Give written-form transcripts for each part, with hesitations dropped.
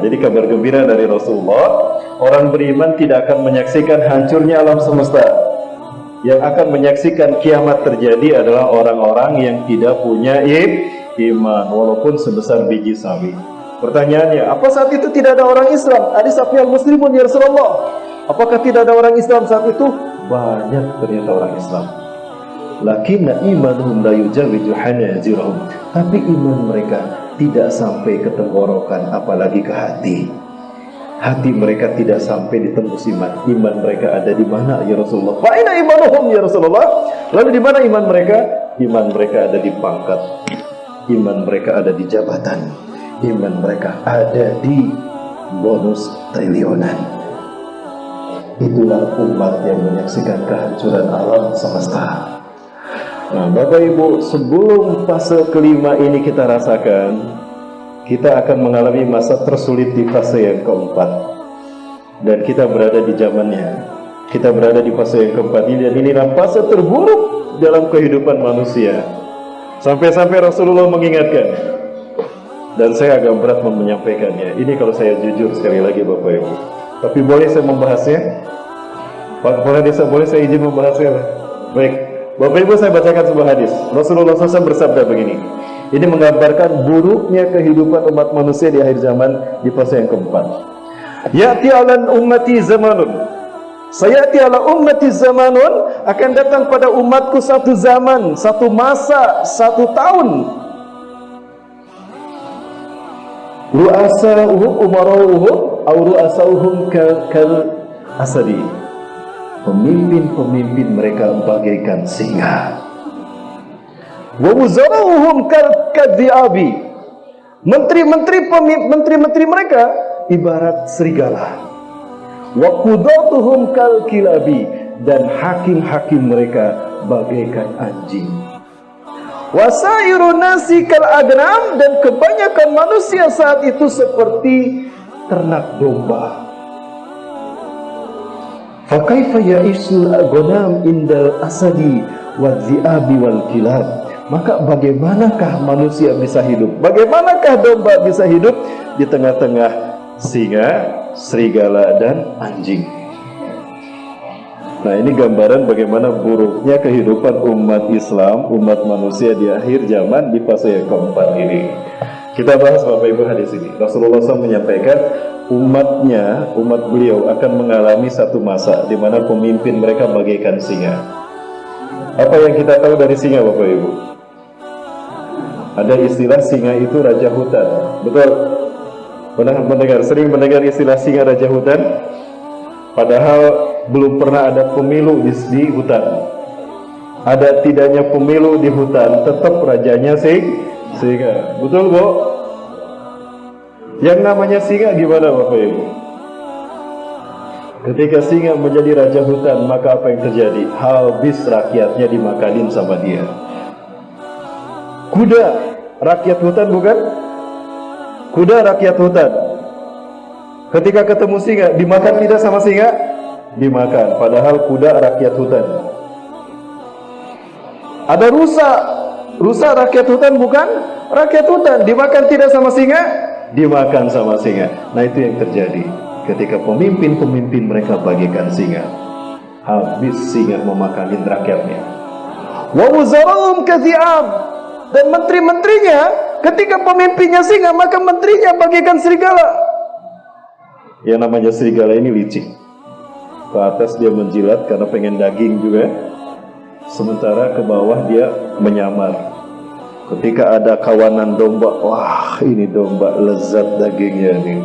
Jadi kabar gembira dari Rasulullah, orang beriman tidak akan menyaksikan hancurnya alam semesta. Yang akan menyaksikan kiamat terjadi adalah orang-orang yang tidak punya iman, walaupun sebesar biji sawi. Pertanyaannya, apa saat itu tidak ada orang Islam? Hadis safiyal muslimun ya Rasulullah. Apakah tidak ada orang Islam saat itu? Banyak ternyata orang Islam. Lakinna imanuhum la yujawizu hanazirahum. Tapi iman mereka tidak sampai ke tenggorokan, apalagi ke hati. Hati mereka tidak sampai ditembus iman. Iman mereka ada di mana ya Rasulullah? Fa aina imanuhum ya Rasulullah? Lalu di mana iman mereka? Iman mereka ada di pangkat. Iman mereka ada di jabatan. Iman mereka ada di bonus triliunan. Itulah umat yang menyaksikan kehancuran alam semesta. Nah, Bapak Ibu, sebelum fase kelima ini kita rasakan, kita akan mengalami masa tersulit di fase yang keempat. Dan kita berada di zamannya. Kita berada di fase yang keempat ini, dan inilah fase terburuk dalam kehidupan manusia. Sampai-sampai Rasulullah mengingatkan. Dan saya agak berat menyampaikannya. Ini kalau saya jujur sekali lagi Bapak Ibu. Tapi boleh saya membahasnya? Pak Kepala Desa, boleh saya izin membahasnya? Baik. Bapak Ibu, saya bacakan sebuah hadis. Rasulullah SAW bersabda begini. Ini menggambarkan buruknya kehidupan umat manusia di akhir zaman di fase yang keempat. Ya'ti 'alan ummati zamanun. Sayati 'ala ummati zamanun, akan datang pada umatku satu zaman, satu masa, satu tahun. Ru'asa'uhum umara'uhum aw ru'asa'uhum kal asadi. Pemimpin-pemimpin mereka bagaikan singa. Wa wuzara'uhum kadhi'abi. Menteri-menteri mereka ibarat serigala. Wa qudatuhum kal kilabi, dan hakim-hakim mereka bagaikan anjing. Wa sairun nasi kal agnam, dan kebanyakan manusia saat itu seperti ternak domba. Fakaifa ya'isul ghanam indal asadi wadh-dhi'abi wal kilab. Maka bagaimanakah manusia bisa hidup? Bagaimanakah domba bisa hidup di tengah-tengah singa, serigala, dan anjing? Nah, ini gambaran bagaimana buruknya kehidupan umat Islam, umat manusia di akhir zaman di fase yang keempat ini. Kita bahas Bapak Ibu hadis ini. Rasulullah SAW menyampaikan umat beliau akan mengalami satu masa di mana pemimpin mereka bagaikan singa. Apa yang kita tahu dari singa Bapak Ibu? Ada istilah singa itu raja hutan. Betul? Sering mendengar istilah singa raja hutan? Padahal belum pernah ada pemilu di hutan. Ada tidaknya pemilu di hutan, tetap rajanya singa. Betul, Bu? Yang namanya singa gimana Bapak Ibu? Ketika singa menjadi raja hutan, maka apa yang terjadi? Habis rakyatnya dimakanin sama dia. Kuda, rakyat hutan bukan? Kuda rakyat hutan. Ketika ketemu singa, dimakan tidak sama singa? Dimakan, padahal kuda rakyat hutan. Ada rusa rakyat hutan bukan? Rakyat hutan, dimakan tidak sama singa? Dimakan sama singa. Nah, itu yang terjadi ketika pemimpin-pemimpin mereka bagaikan singa. Habis singa memakanin rakyatnya. Wa wuzara'um kadhi'ab, dan menteri-menterinya ketika pemimpinnya singa, maka menterinya bagaikan serigala. Yang namanya serigala ini licik. Ke atas dia menjilat karena pengen daging juga, sementara ke bawah dia menyamar. Ketika ada kawanan domba, wah ini domba lezat dagingnya nih,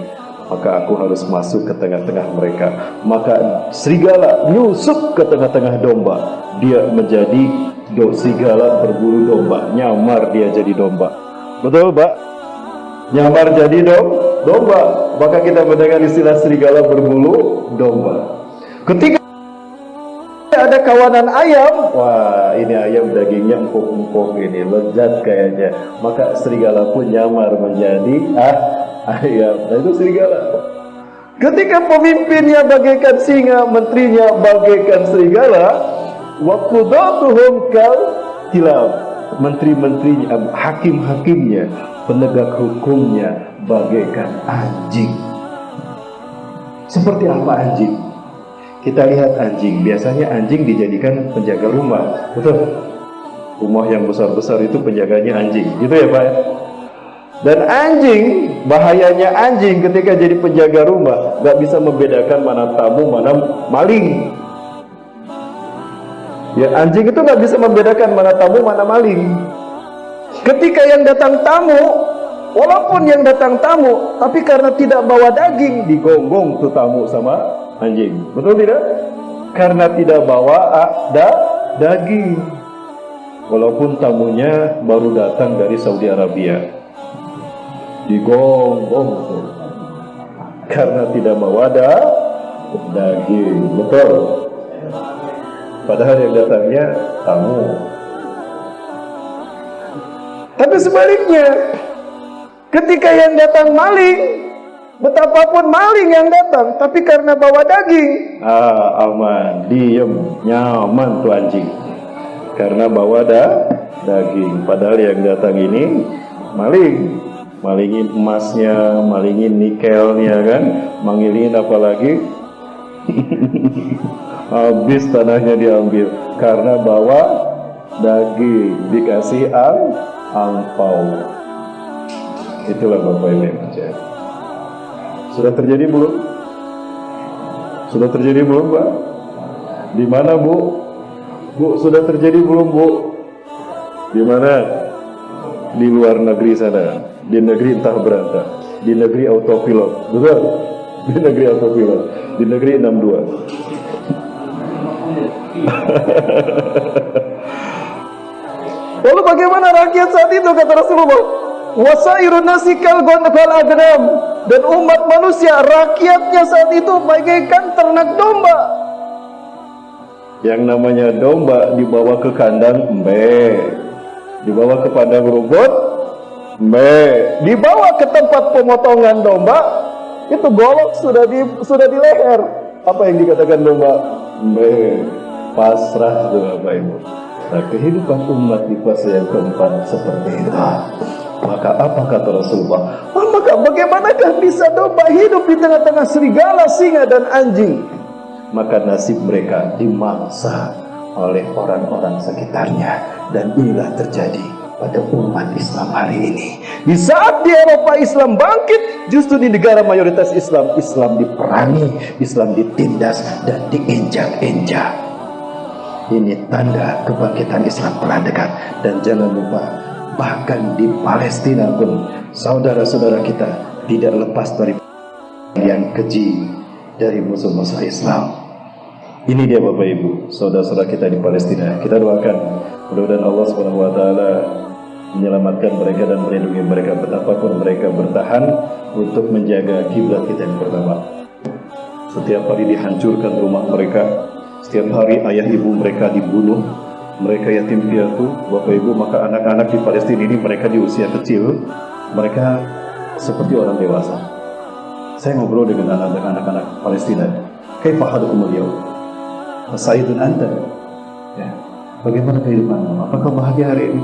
maka aku harus masuk ke tengah-tengah mereka. Maka serigala nyusup ke tengah-tengah domba. Dia menjadi serigala berburu domba, nyamar dia jadi domba. Betul Pak? Nyamar jadi domba. Maka kita mendengar istilah serigala berbulu domba. Ketika ada kawanan ayam, wah ini ayam dagingnya empuk-empuk ini, lezat kayaknya. Maka serigala pun nyamar menjadi ayam. Nah, itu serigala. Ketika pemimpinnya bagaikan singa, menterinya bagaikan serigala, wa qudatuhum kal kilab. Menteri-menterinya, hakim-hakimnya, penegak hukumnya bagaikan anjing. Seperti apa anjing? Kita lihat anjing. Biasanya anjing dijadikan penjaga rumah, betul? Rumah yang besar-besar itu penjaganya anjing, gitu ya Pak? Dan anjing, bahayanya anjing ketika jadi penjaga rumah, gak bisa membedakan mana tamu, mana maling. Ya, anjing itu gak bisa membedakan mana tamu, mana maling. Ketika yang datang tamu, walaupun yang datang tamu, tapi karena tidak bawa daging, digonggong tuh tamu sama anjing. Betul tidak? Karena tidak bawa daging. Walaupun tamunya baru datang dari Saudi Arabia, digonggong tuh. Karena tidak bawa daging. Betul. Padahal yang datangnya tamu. Tapi sebaliknya, ketika yang datang maling, betapapun maling yang datang, tapi karena bawa daging, aman, diem, nyaman tuh anjing. Karena bawa daging. Padahal yang datang ini maling, malingin emasnya, malingin nikelnya kan, mangilin apalagi habis tanahnya diambil karena bawa daging, dikasih angpau. Itulah Bapak Ibu yang terjadi. Sudah terjadi belum? Sudah terjadi belum, Pak? Di mana, Bu? Bu, sudah terjadi belum, Bu? Di mana? Di luar negeri sana. Di negeri entah berantah. Di negeri autopilot. Betul? Di negeri autopilot. Di negeri 62. Lalu bagaimana rakyat saat itu, kata Rasulullah? Wasairun nasi kal aghnam, dan umat manusia, rakyatnya saat itu bagaikan ternak domba. Yang namanya domba dibawa ke kandang, dibawa ke padang rumput, dibawa ke tempat pemotongan domba, itu golok sudah di leher. Apa yang dikatakan domba? Pasrah tuh Bapak Ibu. Nah, kehidupan umat di fase yang keempat seperti itu. Maka apa kata Rasulullah? Maka bagaimanakah bisa domba hidup di tengah-tengah serigala, singa dan anjing? Maka nasib mereka dimangsa oleh orang-orang sekitarnya. Dan inilah terjadi pada umat Islam hari ini. Di saat di Eropa Islam bangkit, justru di negara mayoritas Islam, Islam diperangi, Islam ditindas dan diinjak-injak. Ini tanda kebangkitan Islam telah dekat. Dan jangan lupa, bahkan di Palestina pun saudara-saudara kita tidak lepas dari yang keji dari musuh-musuh Islam. Ini dia Bapak Ibu, saudara-saudara kita di Palestina. Kita doakan mudah-mudahan Allah SWT menyelamatkan mereka dan melindungi mereka betapapun mereka bertahan untuk menjaga kiblat kita yang pertama. Setiap hari dihancurkan rumah mereka, setiap hari ayah ibu mereka dibunuh, mereka yatim piatu, Bapak Ibu. Maka anak-anak di Palestina ini, mereka di usia kecil, mereka seperti orang dewasa. Saya ngobrol dengan anak-anak Palestina. Kaifa halukum al-yawm? Sayyidun anta. Ya, bagaimana kehidupanmu? Apakah bahagia hari ini?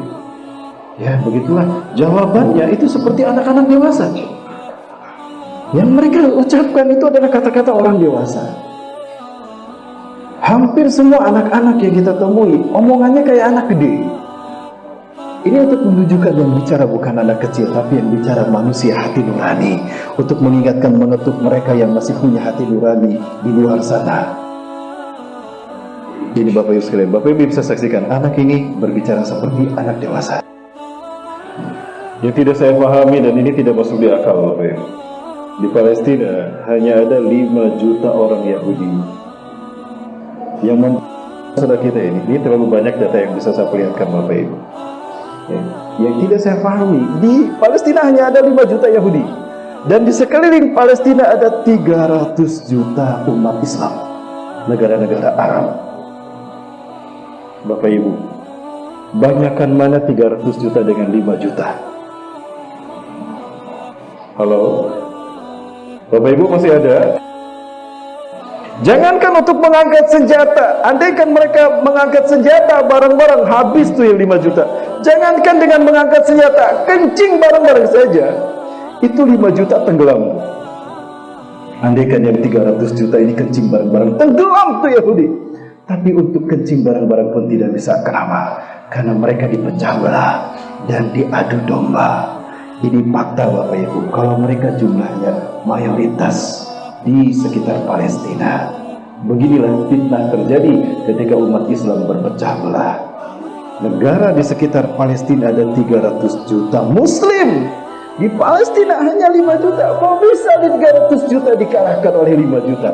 Ya, begitulah jawabannya. Itu seperti anak-anak dewasa. Yang mereka ucapkan itu adalah kata-kata orang dewasa. Hampir semua anak-anak yang kita temui omongannya kayak anak gede. Ini untuk menunjukkan yang bicara bukan anak kecil, tapi yang bicara manusia hati nurani, untuk mengingatkan, mengetuk mereka yang masih punya hati nurani di luar sana. Ini Bapak Ibu sekalian, Bapak Ibu bisa saksikan anak ini berbicara seperti anak dewasa. Yang tidak saya pahami, dan ini tidak masuk di akal Bapak Ibu. Di Palestina hanya ada 5 juta orang Yahudi. Yang saudara kita ini terlalu banyak data yang bisa saya perlihatkan Bapak Ibu. Ya, yang tidak saya pahami, di Palestina hanya ada 5 juta Yahudi, dan di sekeliling Palestina ada 300 juta umat Islam, negara-negara Arab. Bapak Ibu, banyakkan mana 300 juta dengan 5 juta? Halo? Bapak Ibu masih ada? Jangankan untuk mengangkat senjata, andaikan mereka mengangkat senjata bareng-bareng, habis tuh yang 5 juta. Jangankan dengan mengangkat senjata, kencing bareng-bareng saja, itu 5 juta tenggelam. Andaikan yang 300 juta ini kencing bareng-bareng, tenggelam tuh Yahudi. Tapi untuk kencing bareng-barang pun tidak bisa. Kenapa? Karena mereka dipecah belah dan diadu domba. Ini fakta Bapak Ibu. Kalau mereka jumlahnya mayoritas di sekitar Palestina. Beginilah fitnah terjadi ketika umat Islam berpecah belah. Negara di sekitar Palestina ada 300 juta Muslim. Di Palestina hanya 5 juta. Kok bisa di 300 juta dikalahkan oleh 5 juta?